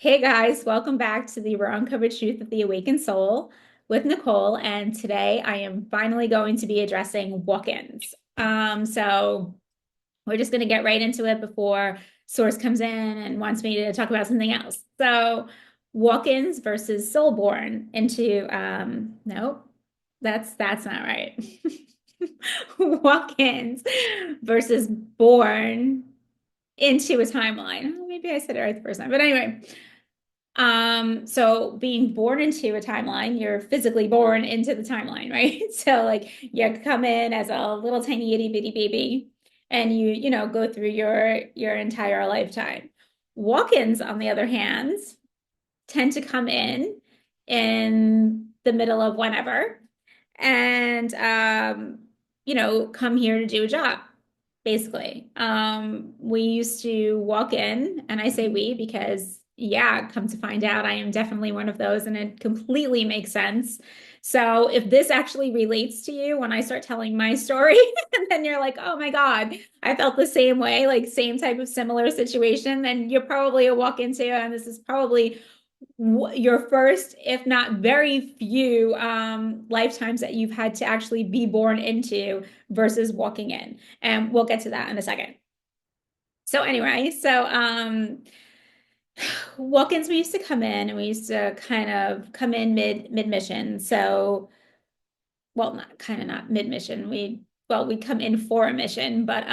Hey guys, welcome back to the Raw Uncovered Truth of the Awakened Soul with Nicole. And today I am finally going to be addressing walk-ins. So we're just going to get right into it before Source comes in and wants me to talk about something else. So walk-ins versus soul-born into, nope, that's not right. Walk-ins versus born into a timeline. Oh, maybe I said it right the first time, but anyway. So being born into a timeline, you're physically born into the timeline, right? So like you come in as a little tiny itty bitty baby and you go through your entire lifetime. Walk-ins, on the other hand, tend to come in the middle of whenever and come here to do a job, basically. We used to walk in, and I say we because, yeah, come to find out, I am definitely one of those, and it completely makes sense. So if this actually relates to you when I start telling my story, and then you're like, oh my God, I felt the same way, like same type of similar situation, then you're probably a walk into, and this is probably your first, if not very few, lifetimes that you've had to actually be born into versus walking in. And we'll get to that in a second. So anyway, walk-ins, we used to come in and we used to kind of come in mid-mission. So, well, not kind of not mid-mission. We'd come in for a mission, but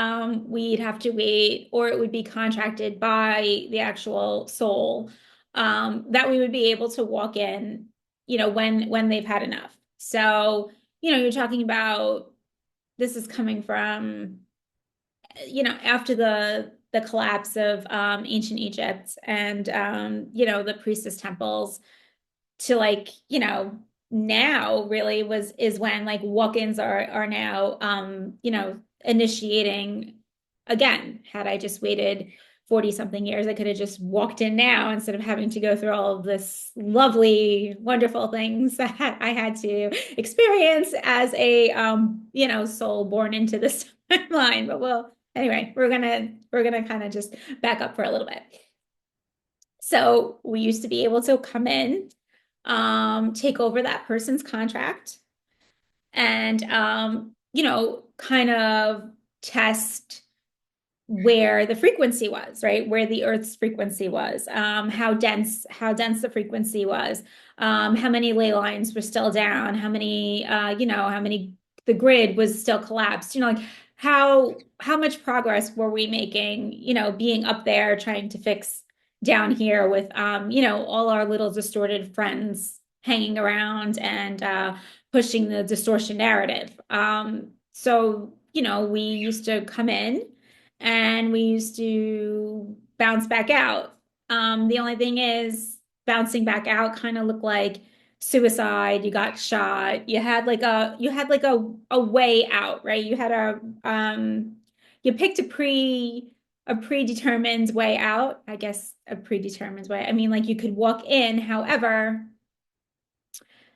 we'd have to wait, or it would be contracted by the actual soul, that we would be able to walk in, when they've had enough. So, you're talking about, this is coming from, after the collapse of ancient Egypt and the priestess temples to, like, now really is when like walk-ins are now initiating again. Had I just waited 40 something years, I could have just walked in now instead of having to go through all of this lovely, wonderful things that I had to experience as a soul born into this timeline. But well, anyway, we're gonna kind of just back up for a little bit. So we used to be able to come in, take over that person's contract and, kind of test where the frequency was, right? Where the Earth's frequency was, how dense the frequency was, how many ley lines were still down, how many the grid was still collapsed, like how much progress were we making, being up there trying to fix down here with all our little distorted friends hanging around and pushing the distortion narrative. So we used to come in and we used to bounce back out. The only thing is, bouncing back out kind of looked like suicide. You got shot. You had like a way out, right? You picked a predetermined way out. I guess a predetermined way. I mean, like you could walk in, however,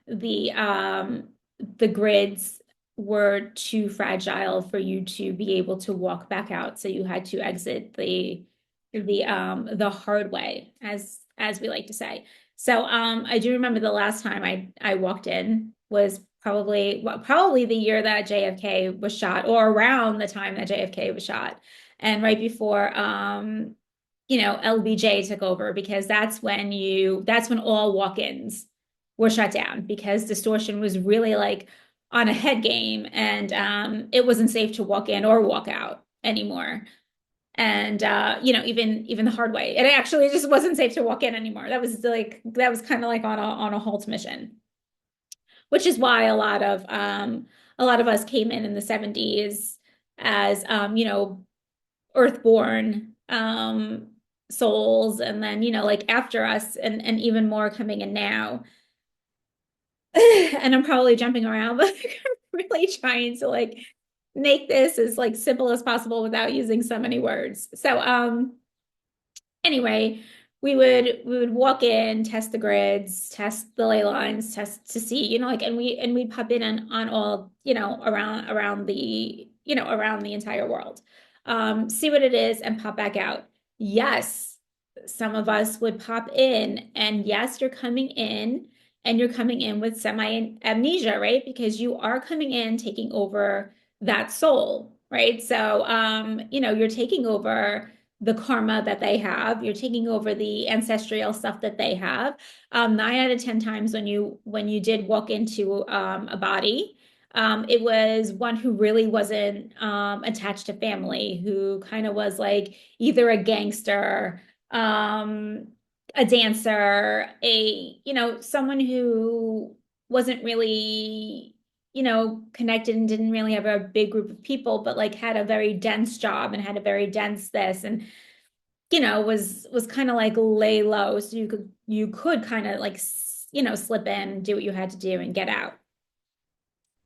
the um the grids were too fragile for you to be able to walk back out. So you had to exit the hard way, as we like to say. So I do remember the last time I walked in was probably the year that JFK was shot, or around the time that JFK was shot. And right before LBJ took over, because that's when all walk-ins were shut down, because Distortion was really like on a head game, and it wasn't safe to walk in or walk out anymore. And even the hard way, it actually just wasn't safe to walk in anymore. That was kind of like on a halt mission, which is why a lot of us came in the 70s as earthborn souls, and then like after us, and even more coming in now. And I'm probably jumping around, but I'm really trying to like make this as like simple as possible without using so many words. So anyway, we would walk in, test the grids, test the ley lines, test to see, like, and we'd pop in on all, around the entire world. See what it is and pop back out. Yes, some of us would pop in, and yes, you're coming in and you're coming in with semi amnesia, right? Because you are coming in taking over that soul, right? So, you're taking over the karma that they have, you're taking over the ancestral stuff that they have. 9 out of 10 times when you did walk into a body, it was one who really wasn't attached to family, who kind of was like either a gangster, um, a dancer, someone who wasn't really, connected and didn't really have a big group of people, but like had a very dense job and had a very dense this and was kind of like lay low, so you could kind of like slip in, do what you had to do and get out.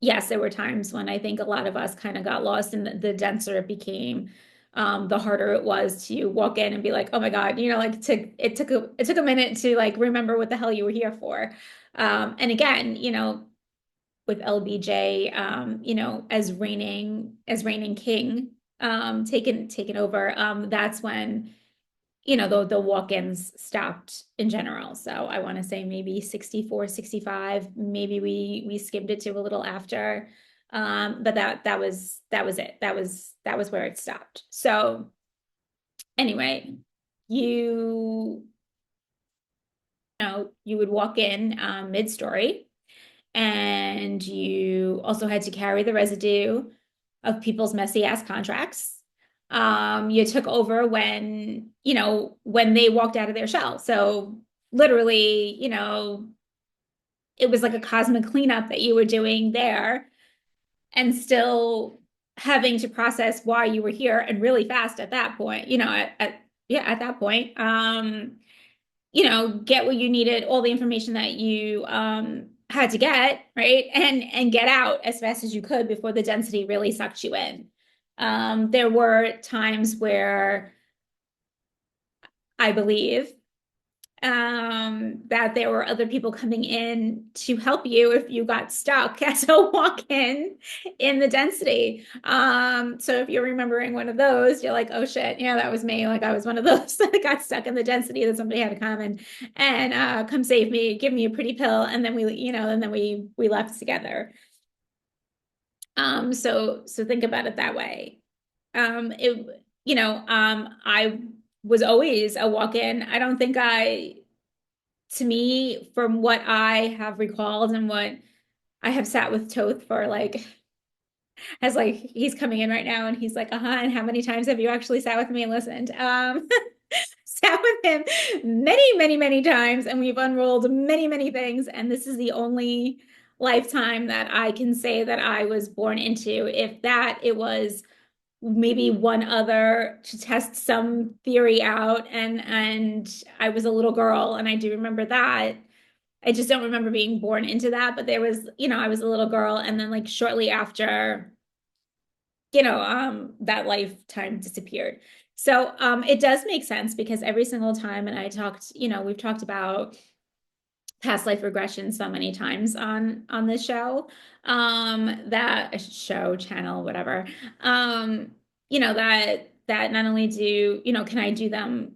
Yes, there were times when I think a lot of us kind of got lost, and the denser it became, the harder it was to walk in and be like, oh my God, like it took a minute to like remember what the hell you were here for. And again, with LBJ, as reigning king, taken over, that's when the walk-ins stopped in general. So I want to say maybe 64, 65. Maybe we skimmed it to a little after. But that was it. That was where it stopped. So anyway, you you would walk in mid-story, and you also had to carry the residue of people's messy ass contracts. You took over when they walked out of their shell. So literally, it was like a cosmic cleanup that you were doing there, and still having to process why you were here, and really fast at that point, at that point. Get what you needed, all the information that you had to get, right? And get out as fast as you could before the density really sucked you in. There were times where I believe that there were other people coming in to help you if you got stuck as a walk-in in the density. So if you're remembering one of those, you're like, oh shit, yeah, that was me. Like I was one of those that got stuck in the density, that somebody had to come and come save me, give me a pretty pill, and then we left together. So think about it that way. I was always a walk-in. I don't think to me, from what I have recalled and what I have sat with Toth for, like, as like he's coming in right now and he's like, and how many times have you actually sat with me and listened? Sat with him many, many, many times, and we've unrolled many, many things. And this is the only lifetime that I can say that I was born into. If that, it was maybe one other to test some theory out, and I was a little girl, and I do remember that. I just don't remember being born into that, but there was, I was a little girl, and then like shortly after, that lifetime disappeared. So it does make sense, because every single time, and we've talked about past life regression so many times on this show, that show, channel, whatever, that not only can I do them.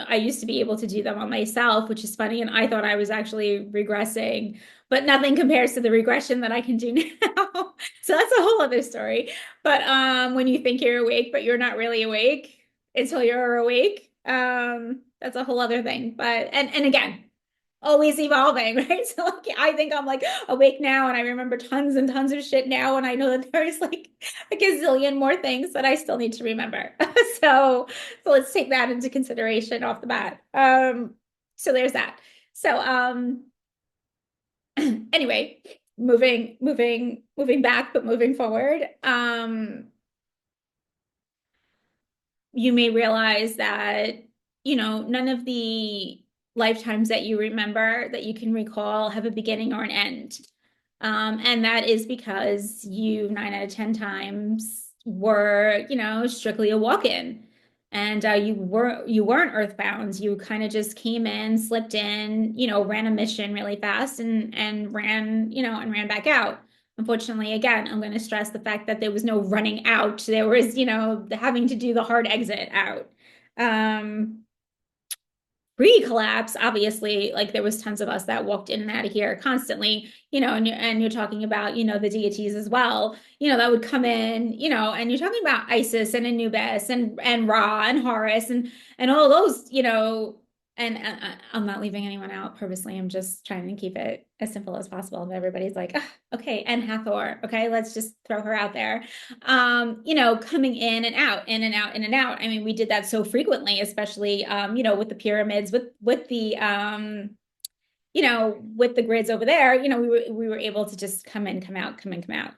I used to be able to do them on myself, which is funny. And I thought I was actually regressing, but nothing compares to the regression that I can do now. So that's a whole other story. But when you think you're awake, but you're not really awake until you're awake, that's a whole other thing. But and again, always evolving, right? So like I think I'm like awake now, and I remember tons and tons of shit now, and I know that there's like a gazillion more things that I still need to remember. So let's take that into consideration off the bat. So there's that. So anyway, moving back, but moving forward. You may realize that, none of the lifetimes that you remember, that you can recall, have a beginning or an end. And that is because you 9 out of 10 times were, strictly a walk-in. And you weren't earthbound. You kind of just came in, slipped in, ran a mission really fast, and ran back out. Unfortunately, again, I'm going to stress the fact that there was no running out. There was, having to do the hard exit out. Um, pre-collapse, obviously, like there was tons of us that walked in and out of here constantly, and you're talking about, the deities as well, that would come in, and you're talking about Isis and Anubis and Ra and Horus and all those, and I'm not leaving anyone out purposely. I'm just trying to keep it as simple as possible. And everybody's like, "Ah, okay, and Hathor, okay, let's just throw her out there." Coming in and out, in and out, in and out. I mean, we did that so frequently, especially, with the pyramids, with the, with the grids over there, we were able to just come in, come out, come in, come out.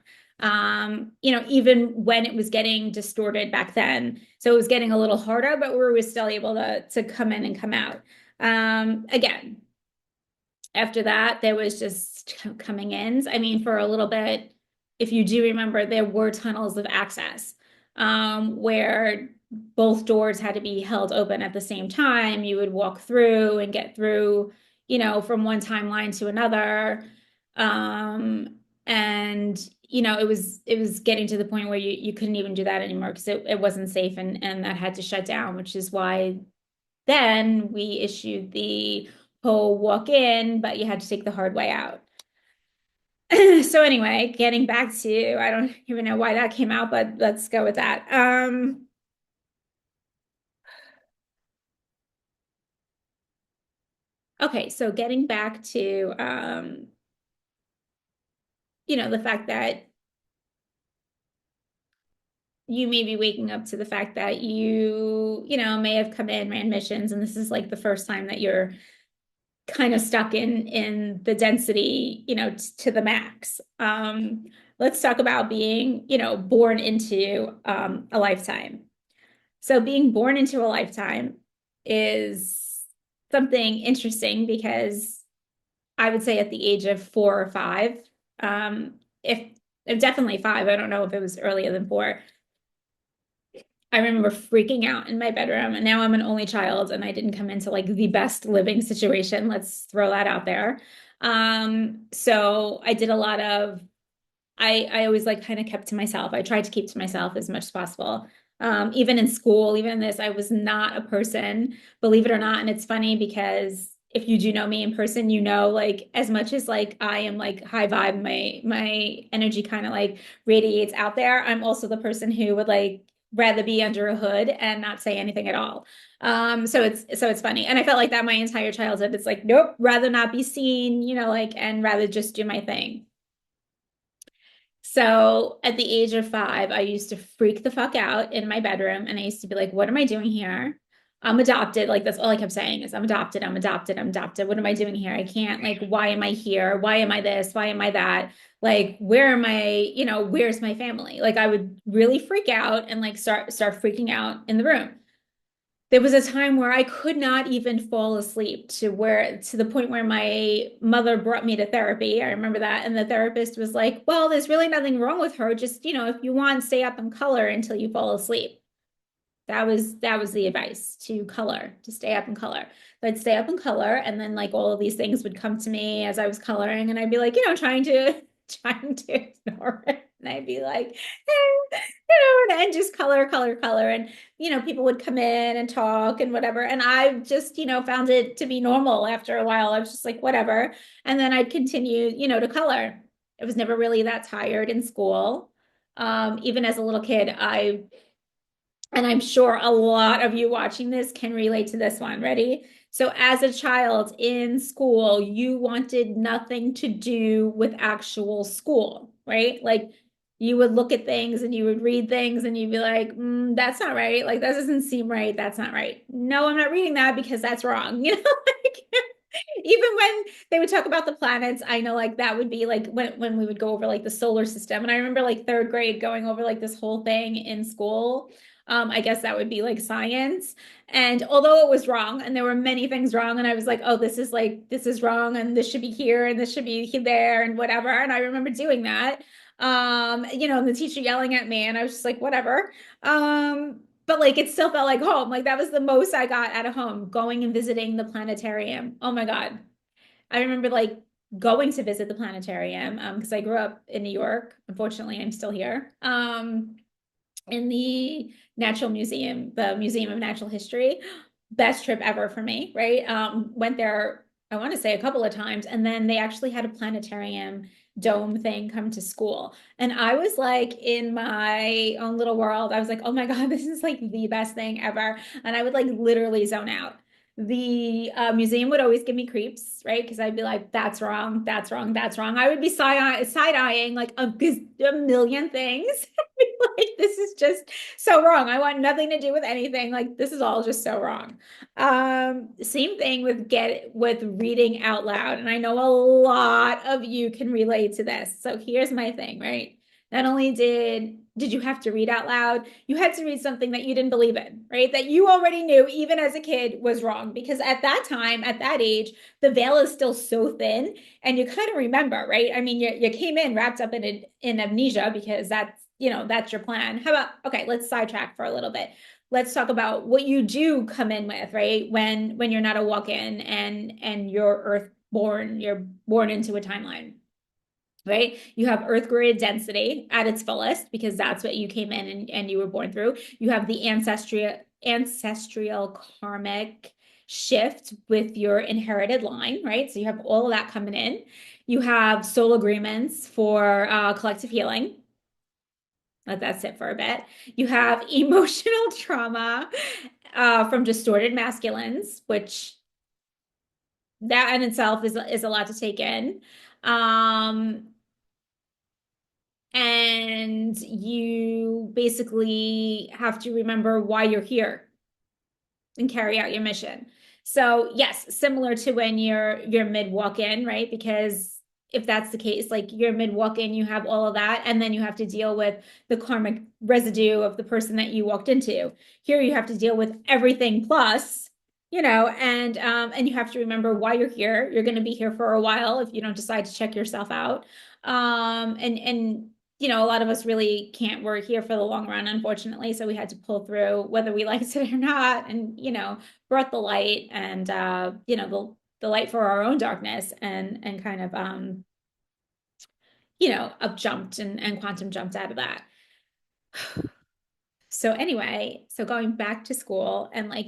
Even when it was getting distorted back then. So it was getting a little harder, but we were still able to come in and come out. Again, after that, there was just coming ins. I mean, for a little bit, if you do remember, there were tunnels of access, where both doors had to be held open at the same time. You would walk through and get through, from one timeline to another. And it was getting to the point where you couldn't even do that anymore because it wasn't safe, and that had to shut down, which is why then we issued the whole walk in, but you had to take the hard way out. So anyway, getting back to, I don't even know why that came out, but let's go with that. Okay, so getting back to, the fact that you may be waking up to the fact that may have come in, ran missions, and this is like the first time that you're kind of stuck in the density, to the max. Let's talk about being, born into a lifetime. So being born into a lifetime is something interesting because I would say at the age of 4 or 5, if definitely 5, I don't know if it was earlier than 4. I remember freaking out in my bedroom, and now I'm an only child and I didn't come into like the best living situation. Let's throw that out there. So I did a lot of, I always like kind of kept to myself. I tried to keep to myself as much as possible. Even in school, even in this, I was not a person, believe it or not. And it's funny because if you do know me in person, like as much as like I am like high vibe, my energy kind of like radiates out there. I'm also the person who would like rather be under a hood and not say anything at all. So it's funny. And I felt like that my entire childhood. It's like, nope, rather not be seen, like, and rather just do my thing. So at the age of 5, I used to freak the fuck out in my bedroom, and I used to be like, what am I doing here? I'm adopted. Like, that's all I kept saying is I'm adopted, I'm adopted, I'm adopted. What am I doing here? I can't, like, why am I here? Why am I this? Why am I that? Like, where am I, where's my family? Like, I would really freak out and like start freaking out in the room. There was a time where I could not even fall asleep, to the point where my mother brought me to therapy. I remember that. And the therapist was like, well, there's really nothing wrong with her. Just, if you want, stay up and color until you fall asleep. That was the advice, to color, to stay up and color. So I'd stay up and color, and then like all of these things would come to me as I was coloring, and I'd be like, trying to ignore it. And I'd be like, and just color, color, color. And, people would come in and talk and whatever. And I just, found it to be normal after a while. I was just like, whatever. And then I'd continue, to color. I was never really that tired in school. Even as a little kid, and I'm sure a lot of you watching this can relate to this one. Ready? So as a child in school, you wanted nothing to do with actual school, right? Like you would look at things and you would read things and you'd be like, that's not right. Like that doesn't seem right. That's not right. No, I'm not reading that because that's wrong. Like, even when they would talk about the planets, I know like that would be like when we would go over like the solar system. And I remember like third grade going over like this whole thing in school. I guess that would be like science. And although it was wrong, and there were many things wrong, and I was like, oh, this is wrong, and this should be here, and this should be there, and whatever. And I remember doing that. And the teacher yelling at me, and I was just like, whatever. But like it still felt like home. Like that was the most I got out of home, going and visiting the planetarium. Oh my God. I remember like going to visit the planetarium because I grew up in New York. Unfortunately, I'm still here. In the Natural Museum, the Museum of Natural History. best trip ever for me, right? Went there, I want to say a couple of times, and then they actually had a planetarium dome thing come to school. And I was like in my own little world. I was like, oh my God, this is like the best thing ever. And I would like literally zone out. The museum would always give me creeps, right? Because I'd be like, that's wrong, that's wrong, that's wrong. I would be side-eyeing like a million things. Like, this is just so wrong. I want nothing to do with anything. Like, this is all just so wrong. Same thing with reading out loud. And I know a lot of you can relate to this. So here's my thing, right? Not only did you have to read out loud, you had to read something that you didn't believe in, right? That you already knew, even as a kid, was wrong. Because at that time, at that age, the veil is still so thin, and you kind of remember, right? I mean, you came in wrapped up in amnesia because that's your plan. How about, okay, let's sidetrack for a little bit. Let's talk about what you do come in with, right? When you're not a walk-in and you're earth-born, you're born into a timeline, right? You have earth grid density at its fullest because that's what you came in and you were born through. You have the ancestral karmic shift with your inherited line, right? So you have all of that coming in. You have soul agreements for collective healing. Let that sit for a bit. You have emotional trauma from distorted masculines, which that in itself is a lot to take in. Um, and you basically have to remember why you're here and carry out your mission. So yes, similar to when you're mid walk-in, right? Because if that's the case, like you're mid walk-in, you have all of that, and then you have to deal with the karmic residue of the person that you walked into. Here you have to deal with everything plus, and you have to remember why you're here. You're going to be here for a while if you don't decide to check yourself out. And a lot of us really can't work here for the long run, unfortunately. So we had to pull through whether we liked it or not, and brought the light and the light for our own darkness and kind of up jumped and quantum jumped out of that. So anyway, so going back to school and like,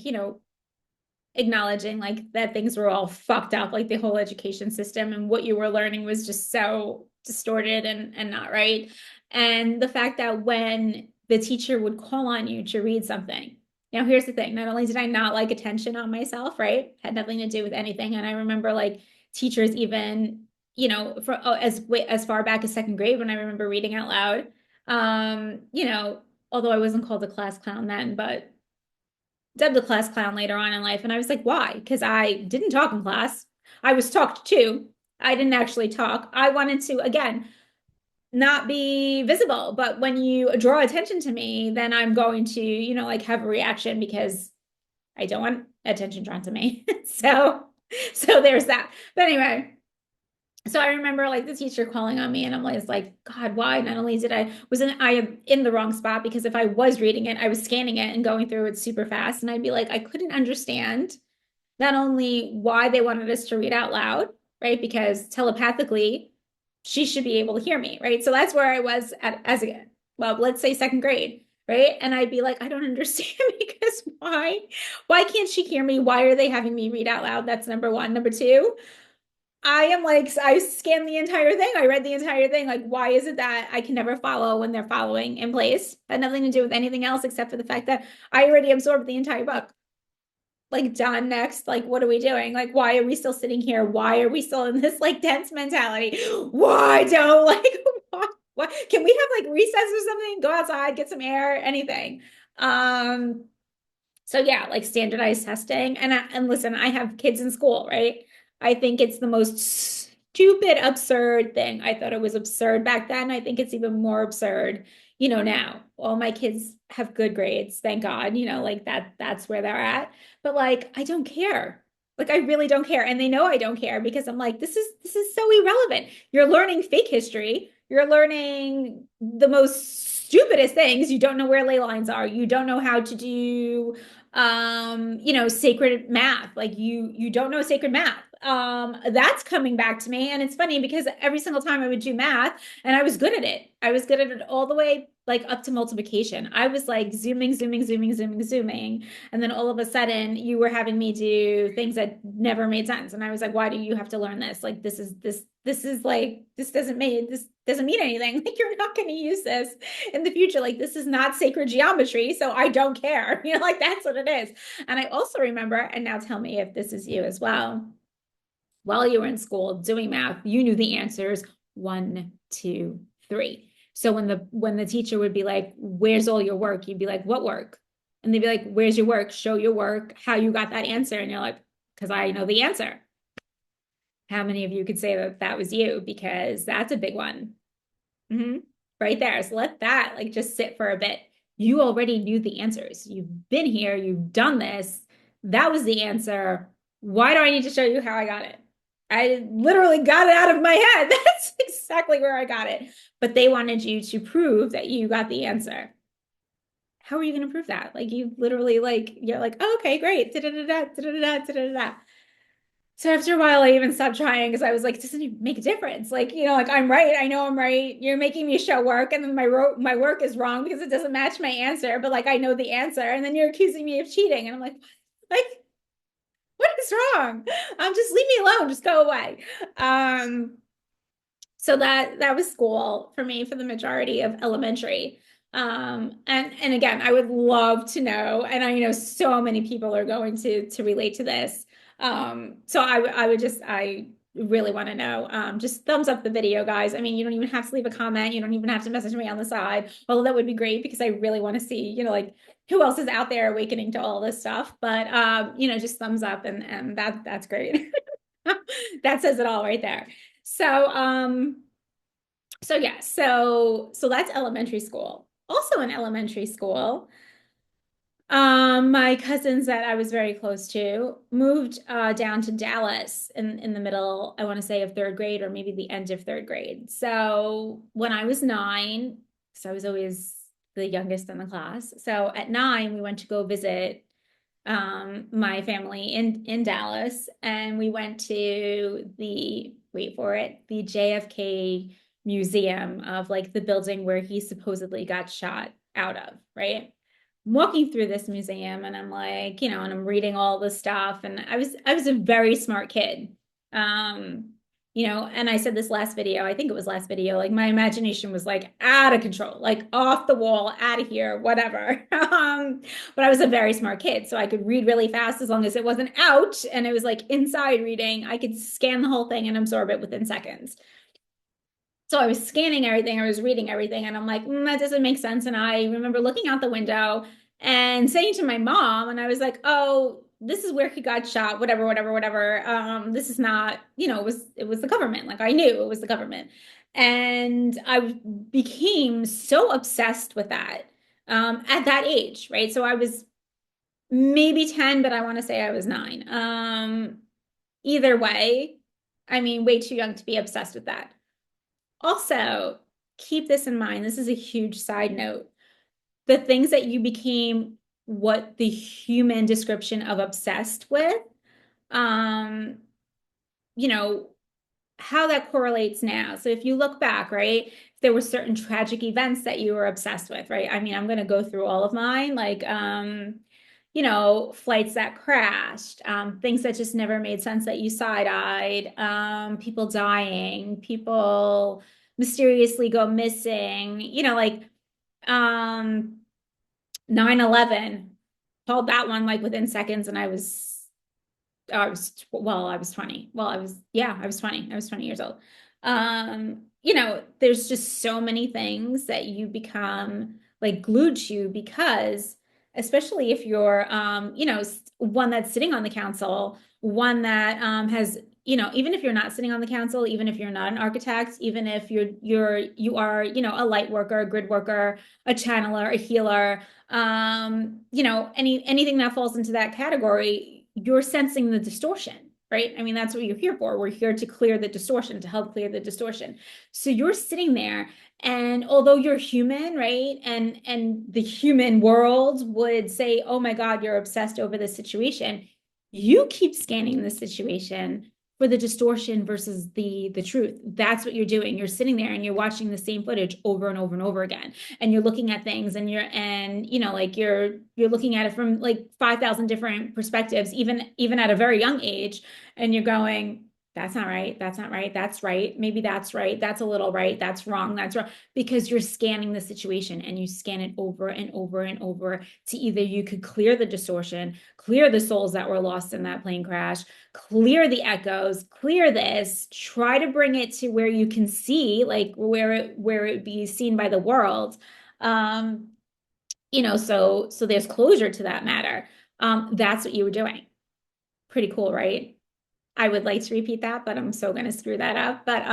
acknowledging like that things were all fucked up, like the whole education system and what you were learning was just so distorted and not right. And the fact that when the teacher would call on you to read something. Now, here's the thing. Not only did I not like attention on myself, right? Had nothing to do with anything. And I remember like teachers even, as far back as second grade when I remember reading out loud. Although I wasn't called a class clown then, but dubbed a class clown later on in life. And I was like, why? Because I didn't talk in class. I was talked to. I didn't actually talk. I wanted to, again, not be visible. But when you draw attention to me, then I'm going to, like have a reaction because I don't want attention drawn to me. So there's that. But anyway, so I remember like the teacher calling on me and I'm always like, God, why? Not only I in the wrong spot because if I was reading it, I was scanning it and going through it super fast. And I'd be like, I couldn't understand not only why they wanted us to read out loud, right? Because telepathically, she should be able to hear me, right? So that's where I was well, let's say second grade, right? And I'd be like, I don't understand because why? Why can't she hear me? Why are they having me read out loud? That's number one. Number two, I am like, I scanned the entire thing. I read the entire thing. Like, why is it that I can never follow when they're following in place? Had nothing to do with anything else except for the fact that I already absorbed the entire book. Like, done, next. Like, what are we doing? Like, why are we still sitting here? Why are we still in this like dense mentality? Why don't like what can we have like recess or something? Go outside, get some air, anything. So yeah, like standardized testing. And listen, I have kids in school, right? I think it's the most stupid, absurd thing. I thought it was absurd back then. I think it's even more absurd, now. All my kids have good grades, thank God, like that's where they're at. But like, I don't care. Like I really don't care. And they know I don't care because I'm like, this is so irrelevant. You're learning fake history. You're learning the most stupidest things. You don't know where ley lines are. You don't know how to do sacred math. Like you don't know sacred math. That's coming back to me. And it's funny because every single time I would do math and I was good at it. I was good at it all the way like up to multiplication. I was like zooming, zooming, zooming, zooming, zooming. And then all of a sudden you were having me do things that never made sense. And I was like, why do you have to learn this? Like, this is like, this doesn't mean anything. Like, you're not going to use this in the future. Like, this is not sacred geometry. So I don't care. You know, like that's what it is. And I also remember, and now tell me if this is you as well. While you were in school doing math, you knew the answers 1, 2, 3. So when the teacher would be like, where's all your work? You'd be like, what work? And they'd be like, where's your work? Show your work, how you got that answer. And you're like, because I know the answer. How many of you could say that that was you? Because that's a big one. Mm-hmm. Right there. So let that like just sit for a bit. You already knew the answers. You've been here, you've done this. That was the answer. Why do I need to show you how I got it? I literally got it out of my head. That's exactly where I got it. But they wanted you to prove that you got the answer. How are you going to prove that? Like you literally like you're like, oh, okay, great. Da-da-da-da, da-da-da-da, da-da-da. So after a while, I even stopped trying because I was like, it doesn't even make a difference. Like, you know, like I'm right. I know I'm right. You're making me show work, and then my work is wrong because it doesn't match my answer. But like I know the answer, and then you're accusing me of cheating, and I'm like, what is wrong? Just leave me alone. Just go away. So that was school for me for the majority of elementary. And again, I would love to know, and I know so many people are going to relate to this. So I would just I really want to know. Just thumbs up the video, guys. I mean, you don't even have to leave a comment. You don't even have to message me on the side. Although that would be great because I really want to see, you know, like who else is out there awakening to all this stuff. But you know, just thumbs up and that's great. That says it all right there. So yeah, so that's elementary school. Also in elementary school, my cousins that I was very close to moved down to Dallas in the middle, I want to say of third grade or maybe the end of third grade. So when I was 9, so I was always the youngest in the class. So at 9, we went to go visit my family in Dallas, and we went to the wait for it, the JFK museum of like the building where he supposedly got shot out of, right? I'm walking through this museum and I'm like, you know, and I'm reading all this stuff. And I was a very smart kid. Um, you know, and I said this last video, I think it was last video, like my imagination was like out of control, like off the wall, out of here, whatever. But I was a very smart kid, so I could read really fast as long as it wasn't out and it was like inside reading. I could scan the whole thing and absorb it within seconds. So I was scanning everything, I was reading everything, and I'm like, that doesn't make sense. And I remember looking out the window and saying to my mom, and I was like, oh, this is where he got shot, whatever, whatever, whatever. This is not, you know, it was the government. Like I knew it was the government. And I became so obsessed with that at that age, right? So I was maybe 10, but I want to say I was 9. Either way, I mean, way too young to be obsessed with that. Also, keep this in mind. This is a huge side note. The things that you became what the human description of obsessed with, um, you know, how that correlates now. So if you look back, right, if there were certain tragic events that you were obsessed with, right? I mean, I'm going to go through all of mine, like, you know, flights that crashed, things that just never made sense that you side-eyed, people dying, people mysteriously go missing, you know, like 9/11, called that one like within seconds, and I was 20. Well, I was 20. I was 20 years old. You know, there's just so many things that you become like glued to because especially if you're you know, one that's sitting on the council, one that has, you know, even if you're not sitting on the council, even if you're not an architect, even if you are, you know, a light worker, a grid worker, a channeler, a healer, you know, anything that falls into that category, you're sensing the distortion, right? I mean, that's what you're here for. We're here to clear the distortion, to help clear the distortion. So you're sitting there, and although you're human, right? And the human world would say, "Oh my God, you're obsessed over this situation." You keep scanning the situation for the distortion versus the truth. That's what you're doing. You're sitting there and you're watching the same footage over and over and over again. And you're looking at things and you know, like you're looking at it from like 5,000 different perspectives, even at a very young age, and you're going, that's not right. That's not right. That's right. Maybe that's right. That's a little right. That's wrong. That's wrong. Because you're scanning the situation and you scan it over and over and over to either you could clear the distortion, clear the souls that were lost in that plane crash, clear the echoes, clear this, try to bring it to where you can see, like where it be seen by the world. Um, so there's closure to that matter. That's what you were doing. Pretty cool, right? I would like to repeat that, but I'm so going to screw that up. But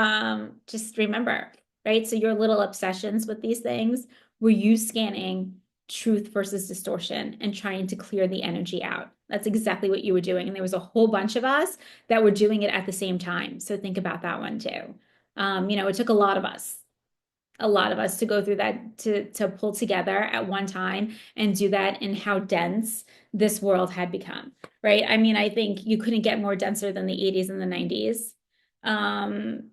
just remember, right? So your little obsessions with these things were you scanning truth versus distortion and trying to clear the energy out. That's exactly what you were doing. And there was a whole bunch of us that were doing it at the same time. So think about that one too. It took a lot of us to go through that to pull together at one time and do that, and how dense this world had become, right? I mean, I think you couldn't get more denser than the 80s and the 90s. um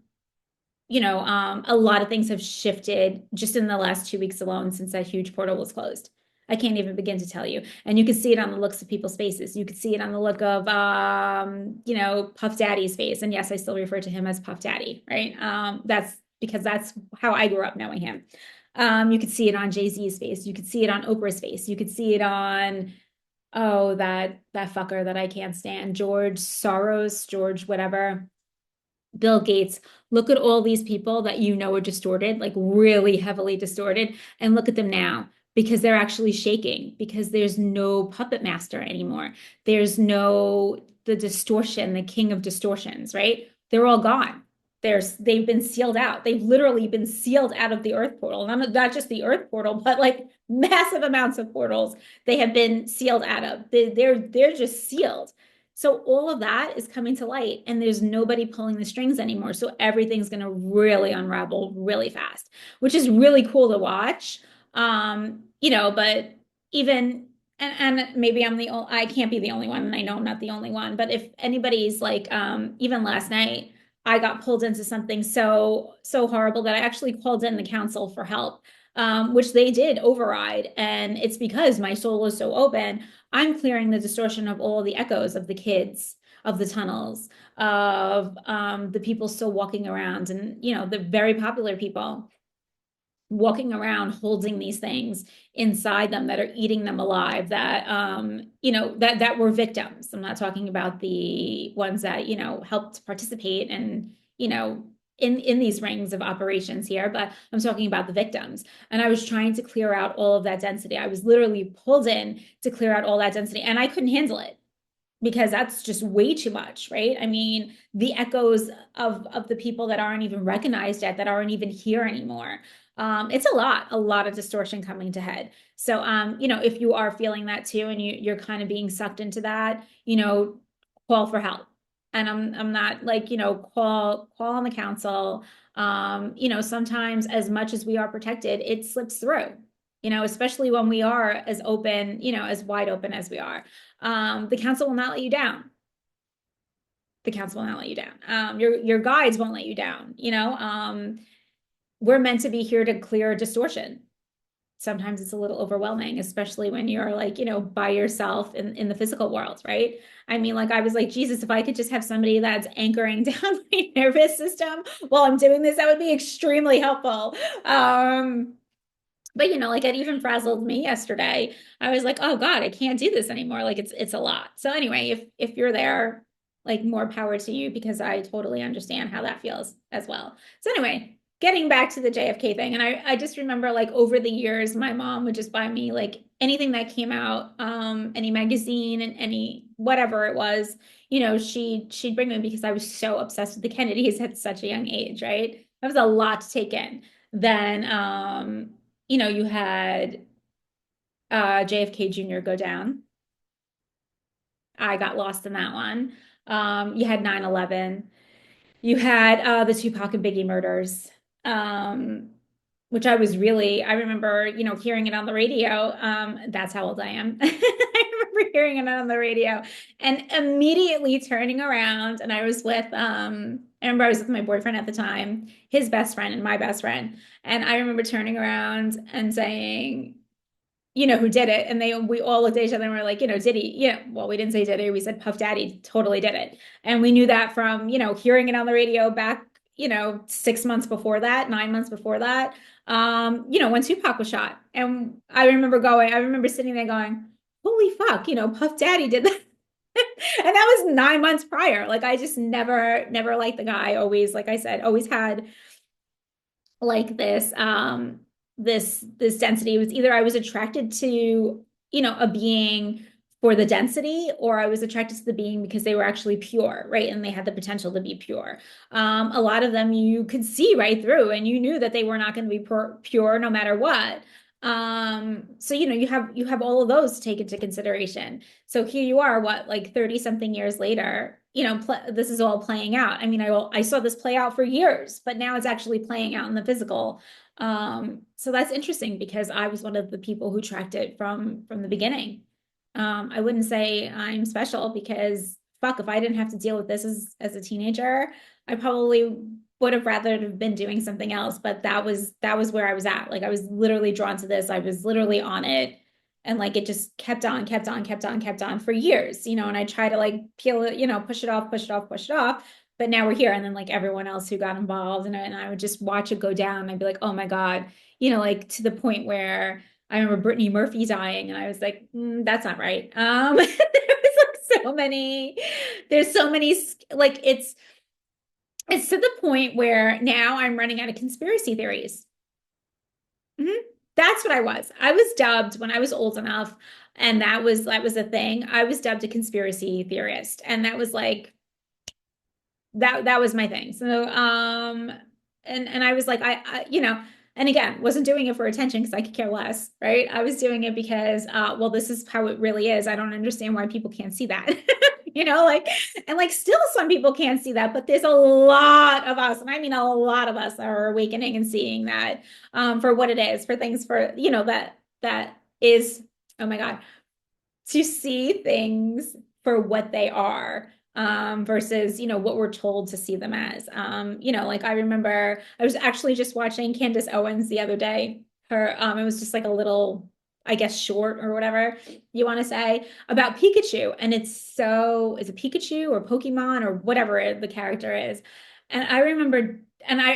a lot of things have shifted just in the last 2 weeks alone since that huge portal was closed. I can't even begin to tell you. And you can see it on the looks of people's faces. You could see it on the look of, Puff Daddy's face. And yes, I still refer to him as Puff Daddy, right? That's because that's how I grew up knowing him. You could see it on Jay-Z's face. You could see it on Oprah's face. You could see it on, oh, that fucker that I can't stand, George Soros, George whatever. Bill Gates. Look at all these people that you know are distorted, like really heavily distorted, and look at them now because they're actually shaking because there's no puppet master anymore. There's no the distortion, the king of distortions, right? They're all gone. They've been sealed out. They've literally been sealed out of the earth portal. Not just the earth portal, but like massive amounts of portals they have been sealed out of. They're just sealed. So all of that is coming to light and there's nobody pulling the strings anymore. So everything's going to really unravel really fast, which is really cool to watch. But even and maybe I can't be the only one, and I know I'm not the only one, but if anybody's like even last night I got pulled into something so horrible that I actually called in the council for help. Which they did override. And it's because my soul is so open. I'm clearing the distortion of all the echoes of the kids, of the tunnels, of the people still walking around, and the very popular people walking around holding these things inside them that are eating them alive, that that were victims. I'm not talking about the ones that helped participate and in these rings of operations here, but I'm talking about the victims. And I was trying to clear out all of that density. I was literally pulled in to clear out all that density, and I couldn't handle it because that's just way too much, right? I mean, the echoes of the people that aren't even recognized yet, that aren't even here anymore. It's a lot of distortion coming to head. So, if you are feeling that too, and you're kind of being sucked into that, call for help. And I'm not like, call on the council. Sometimes as much as we are protected, it slips through, especially when we are as open, as wide open as we are. The council will not let you down. The council will not let you down. Your guides won't let you down. We're meant to be here to clear distortion. Sometimes it's a little overwhelming, especially when you're like, by yourself in the physical world, right? I mean, like I was like, Jesus, if I could just have somebody that's anchoring down my nervous system while I'm doing this, that would be extremely helpful. But like it even frazzled me yesterday. I was like, oh God, I can't do this anymore. Like it's a lot. So anyway, if you're there, like more power to you, because I totally understand how that feels as well. So anyway, getting back to the JFK thing. And I just remember like over the years, my mom would just buy me like anything that came out, any magazine and any whatever it was, she'd bring me because I was so obsessed with the Kennedys at such a young age, right? That was a lot to take in. Then you had JFK Jr. go down. I got lost in that one. You had 9/11. You had the Tupac and Biggie murders, which I remember, hearing it on the radio. That's how old I am. I remember hearing it on the radio and immediately turning around. And I was with, I remember I was with my boyfriend at the time, his best friend and my best friend. And I remember turning around and saying, who did it? And we all looked at each other and were like, did he? Well, we didn't say did he, we said Puff Daddy totally did it. And we knew that from, hearing it on the radio back, 6 months before that, 9 months before that, when Tupac was shot. And I remember sitting there going, holy fuck, Puff Daddy did that. And that was 9 months prior. Like I just never liked the guy. Always, like I said, always had like this density. It was either I was attracted to, a being for the density, or I was attracted to the being because they were actually pure, right? And they had the potential to be pure. A lot of them you could see right through, and you knew that they were not going to be pure no matter what. So you have all of those to take into consideration. So here you are, what, like 30 something years later, this is all playing out. I mean, I saw this play out for years, but now it's actually playing out in the physical. So that's interesting because I was one of the people who tracked it from the beginning. I wouldn't say I'm special because fuck, if I didn't have to deal with this as a teenager, I probably would have rather have been doing something else. But that was where I was at. Like I was literally drawn to this. I was literally on it. And like it just kept on, kept on, kept on, kept on for years, and I try to like peel it, push it off, push it off, push it off. But now we're here. And then like everyone else who got involved, and I would just watch it go down. And I'd be like, oh my God, like to the point where I remember Brittany Murphy dying, and I was like, that's not right. There was like there's so many, like it's to the point where now I'm running out of conspiracy theories. Mhm. That's what I was. I was dubbed when I was old enough, and that was a thing. I was dubbed a conspiracy theorist, and that was like that was my thing. So and I was like and again, wasn't doing it for attention because I could care less, right? I was doing it because well, this is how it really is. I don't understand why people can't see that. Like, and like still some people can't see that, but there's a lot of us, and I mean a lot of us are awakening and seeing that for what it is, for things for that is, oh my God, to see things for what they are, versus what we're told to see them as. Like I remember I was actually just watching Candace Owens the other day. It was just like a little, I guess, short or whatever you want to say about Pikachu. And is it Pikachu or Pokemon or whatever the character is? And I remember, and I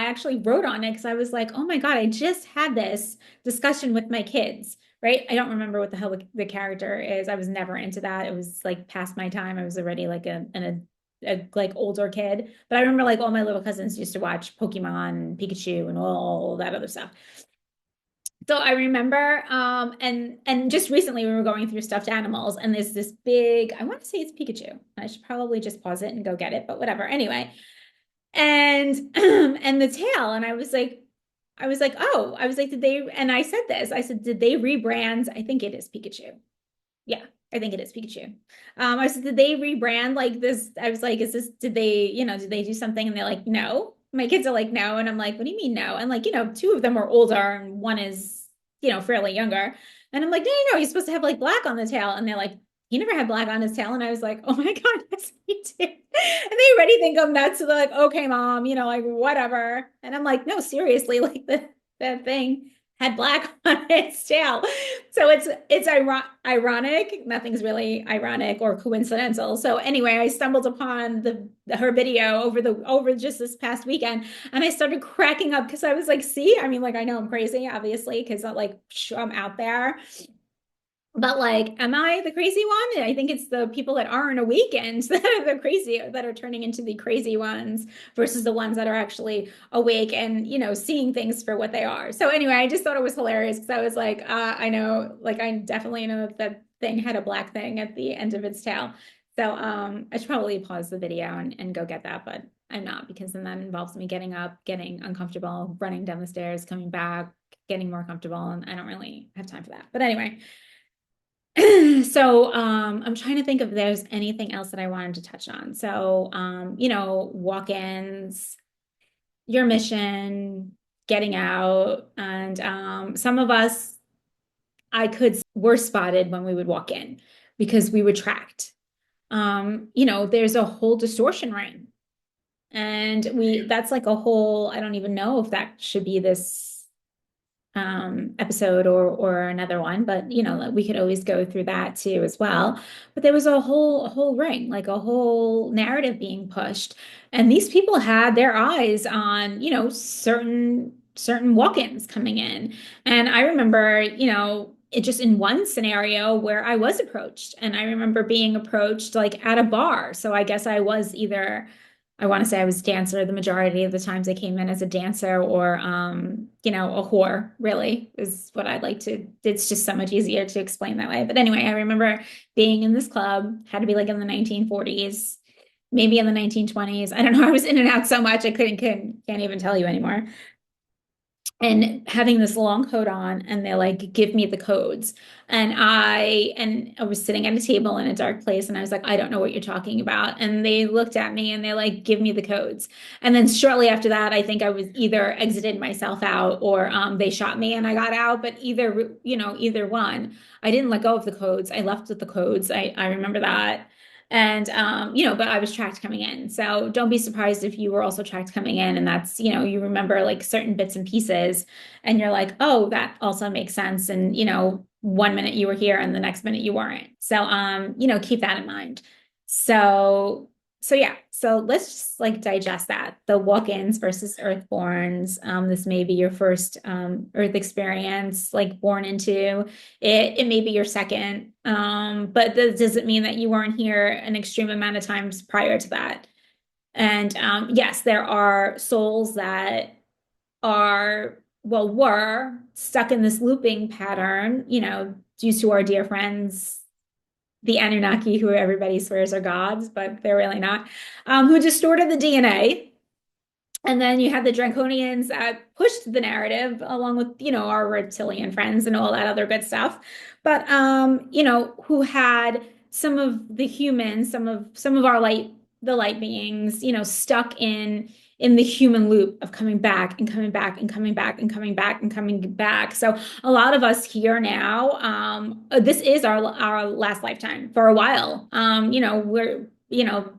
actually wrote on it because I was like, oh my God, I just had this discussion with my kids, right? I don't remember what the hell the character is. I was never into that. It was like past my time. I was already like a like older kid. But I remember like all my little cousins used to watch Pokemon, Pikachu, and all that other stuff. So I remember, and just recently we were going through stuffed animals, and there's this big, I want to say it's Pikachu. I should probably just pause it and go get it, but whatever. Anyway, and and the tail, and oh, I was like, did they? And I said this, I said, did they rebrand? I think it is Pikachu. Yeah, I think it is Pikachu. I said, did they rebrand like this? I was like, did they do something? And they're like, no. My kids are like, no. And I'm like, what do you mean no? And like, two of them are older and one is, fairly younger. And I'm like, no, no, no, you're supposed to have like black on the tail. And they're like, he never had black on his tail. And I was like, oh my God, yes, he did. And they already think I'm nuts. So they're like, okay, mom, like whatever. And I'm like, no, seriously, like the thing had black on its tail. So it's ironic. Nothing's really ironic or coincidental. So anyway, I stumbled upon her video over just this past weekend, and I started cracking up because I was like, see, I mean, like I know I'm crazy, obviously, because I'm out there. But like, am I the crazy one? I think it's the people that aren't awakened that are the crazy, that are turning into the crazy ones versus the ones that are actually awake and, seeing things for what they are. So anyway, I just thought it was hilarious because I was like, I know, like I definitely know that thing had a black thing at the end of its tail. So I should probably pause the video and go get that, but I'm not, because then that involves me getting up, getting uncomfortable, running down the stairs, coming back, getting more comfortable, and I don't really have time for that. But anyway. So I'm trying to think if there's anything else that I wanted to touch on. So walk-ins, your mission, getting out, and some of us were spotted when we would walk in because we were tracked. There's a whole distortion ring. And that's like a whole, I don't even know if that should be this episode or another one, but like, we could always go through that too as well. But there was a whole ring, like a whole narrative being pushed, and these people had their eyes on certain walk-ins coming in. And I remember it just in one scenario where I was approached, and I remember being approached like at a bar. So I guess I was either, I want to say I was a dancer the majority of the times I came in as a dancer, or a whore, really, is what I'd like to. It's just so much easier to explain that way. But anyway, I remember being in this club, had to be like in the 1940s, maybe in the 1920s. I don't know. I was in and out so much I can't even tell you anymore, and having this long coat on, and they like give me the codes, and I was sitting at a table in a dark place, and I was like, I don't know what you're talking about. And they looked at me and they like give me the codes, and then shortly after that I think I was either exited myself out, or they shot me and I got out. But either one, I didn't let go of the codes. I left with the codes. I remember that. And but I was tracked coming in. So don't be surprised if you were also tracked coming in, and that's, you remember like certain bits and pieces, and you're like, oh, that also makes sense. And 1 minute you were here and the next minute you weren't. So keep that in mind. So yeah, so let's just like digest that. The walk-ins versus earthborns. This may be your first earth experience, like born into it. It may be your second, but that doesn't mean that you weren't here an extreme amount of times prior to that. And yes, there are souls that were stuck in this looping pattern, due to our dear friends, the Anunnaki, who everybody swears are gods, but they're really not, who distorted the DNA. And then you had the Draconians that pushed the narrative along with, our reptilian friends and all that other good stuff. But, who had some of the humans, some of the light beings, stuck in the human loop of coming back and coming back and coming back and coming back and coming back. So a lot of us here now, this is our last lifetime for a while. We're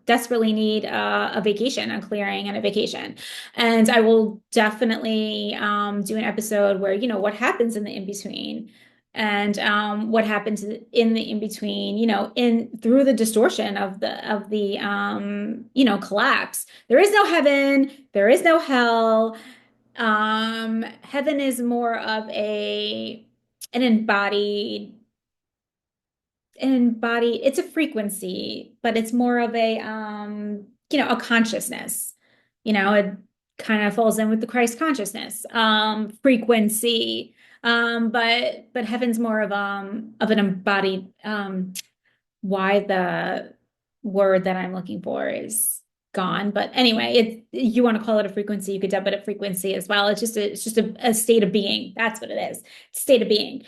desperately need a vacation, a clearing and a vacation. And I will definitely do an episode where, what happens in the in-between, and what happens in the in-between, in through the distortion of the collapse. There is no heaven, there is no hell. Heaven is more of an embodied, it's a frequency, but it's more of a consciousness. It kind of falls in with the Christ consciousness frequency. But heaven's more of an embodied, why the word that I'm looking for is gone. But anyway, you want to call it a frequency, you could dub it a frequency as well. It's just a state of being. That's what it is. It's state of being.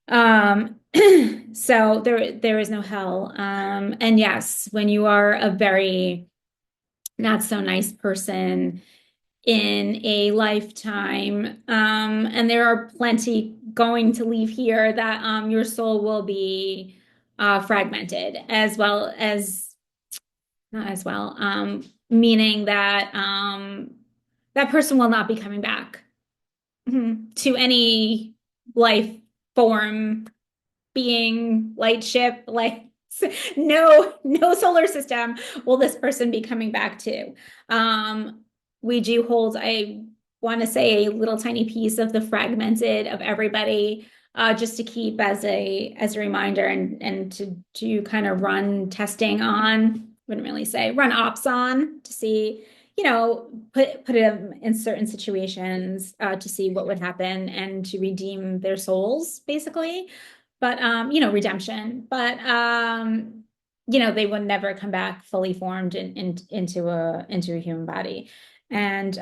Um, so there is no hell. And yes, when you are a very not so nice person in a lifetime, and there are plenty going to leave here, that your soul will be fragmented, as well as not as well, meaning that that person will not be coming back to any life form, being, light ship, like no solar system will this person be coming back to. We do hold, I want to say, a little tiny piece of the fragmented of everybody, just to keep as a reminder, and to kind of run testing on, wouldn't really say run ops on, to see, put it in certain situations, to see what would happen and to redeem their souls, basically. But redemption. But they would never come back fully formed into a human body. And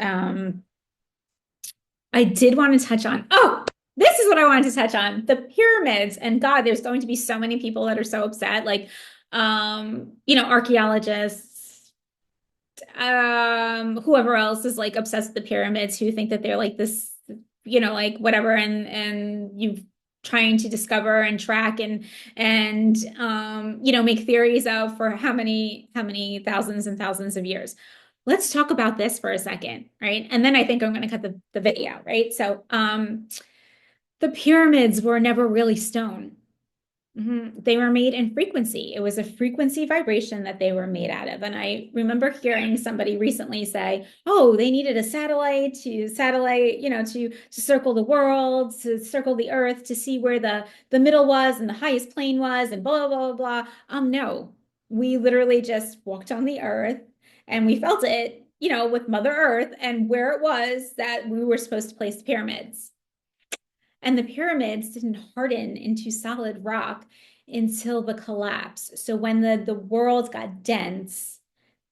I did want to touch on, this is what I wanted to touch on, the pyramids. And God, there's going to be so many people that are so upset, like archaeologists, whoever else is like obsessed with the pyramids, who think that they're like this, like whatever, and you've trying to discover and track and make theories of for how many thousands and thousands of years. Let's talk about this for a second, right? And then I think I'm going to cut the video, right? So the pyramids were never really stone. They were made in frequency. It was a frequency vibration that they were made out of. And I remember hearing somebody recently say, oh, they needed a satellite, to circle the world, to circle the earth, to see where the middle was and the highest plane was, and blah, blah, blah, blah. No, we literally just walked on the earth and we felt it, with Mother Earth and where it was that we were supposed to place the pyramids. And the pyramids didn't harden into solid rock until the collapse. So when the world got dense,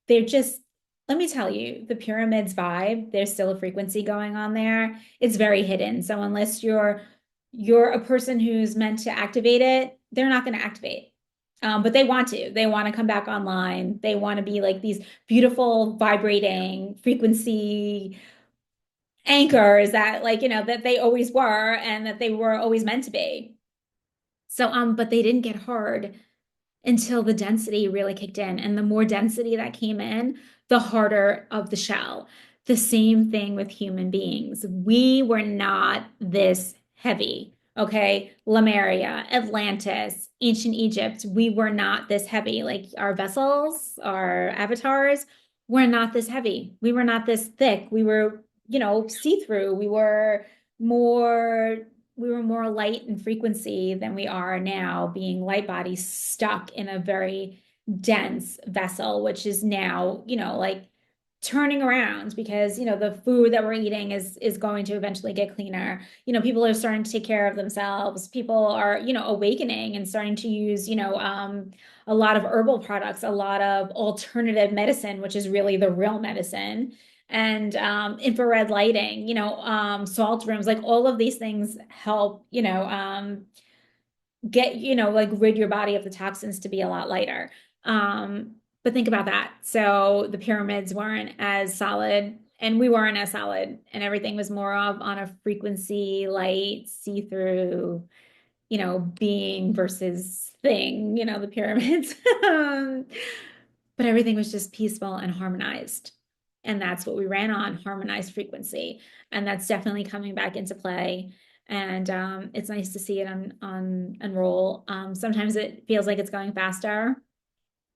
they're just, let me tell you, the pyramids vibe, there's still a frequency going on there. It's very hidden. So unless you're a person who's meant to activate it, they're not going to activate. But they want to. They want to come back online. They want to be like these beautiful, vibrating frequency anchors that that they always were and that they were always meant to be. So but they didn't get hard until the density really kicked in. And the more density that came in, the harder of the shell. The same thing with human beings. We were not this heavy. Okay, Lemuria, Atlantis, ancient Egypt, we were not this heavy. Like our vessels, our avatars were not this heavy. We were not this thick. We were, see-through. More we were more light in frequency than we are now, being light bodies stuck in a very dense vessel, which is now, like turning around because, the food that we're eating is going to eventually get cleaner. People are starting to take care of themselves. People are, awakening and starting to use, a lot of herbal products, a lot of alternative medicine, which is really the real medicine and infrared lighting, salt rooms, like all of these things help, get, like rid your body of the toxins to be a lot lighter. But think about that. So the pyramids weren't as solid and we weren't as solid and everything was more of on a frequency, light, see-through, being versus thing, the pyramids. But everything was just peaceful and harmonized. And that's what we ran on, harmonized frequency. And that's definitely coming back into play. And it's nice to see it on unroll. Sometimes it feels like it's going faster.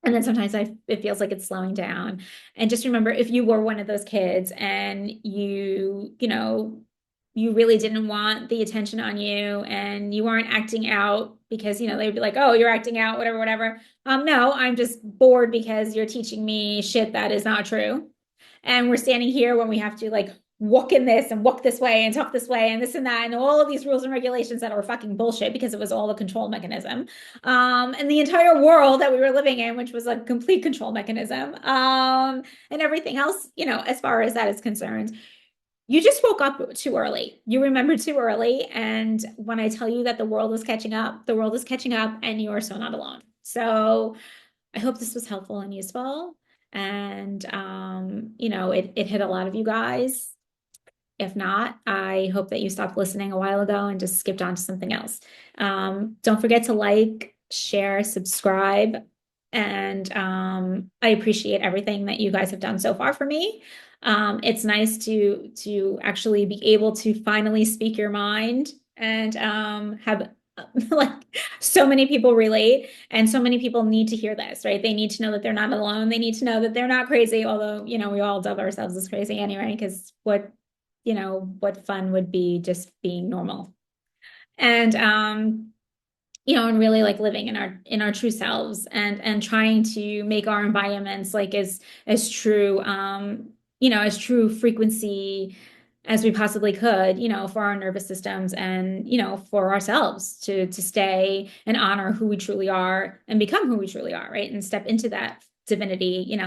And then sometimes it feels like it's slowing down. And just remember, if you were one of those kids and you really didn't want the attention on you and you weren't acting out because, they'd be like, oh, you're acting out, whatever, whatever. No, I'm just bored because you're teaching me shit that is not true. And we're standing here when we have to like walk in this and walk this way and talk this way and this and that and all of these rules and regulations that are fucking bullshit because it was all a control mechanism. And the entire world that we were living in, which was a complete control mechanism, and everything else, as far as that is concerned. You just woke up too early. You remembered too early. And when I tell you that the world is catching up, the world is catching up and you are so not alone. So I hope this was helpful and useful. And, it hit a lot of you guys. If not, I hope that you stopped listening a while ago and just skipped on to something else. Don't forget to like, share, subscribe. And I appreciate everything that you guys have done so far for me. It's nice to actually be able to finally speak your mind and have like so many people relate and so many people need to hear this, right? They need to know that they're not alone. They need to know that they're not crazy, although, we all dub ourselves as crazy anyway, because what fun would be just being normal. And and really like living in our true selves and trying to make our environments like as true as true frequency as we possibly could, for our nervous systems and, for ourselves to stay and honor who we truly are and become who we truly are, right? And step into that divinity,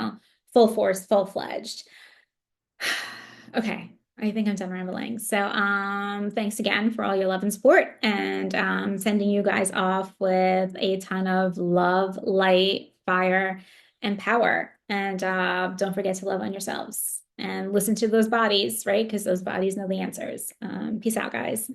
full force, full-fledged. Okay. I think I'm done rambling. So, thanks again for all your love and support and sending you guys off with a ton of love, light, fire, and power. And don't forget to love on yourselves and listen to those bodies, right? Because those bodies know the answers. Peace out, guys.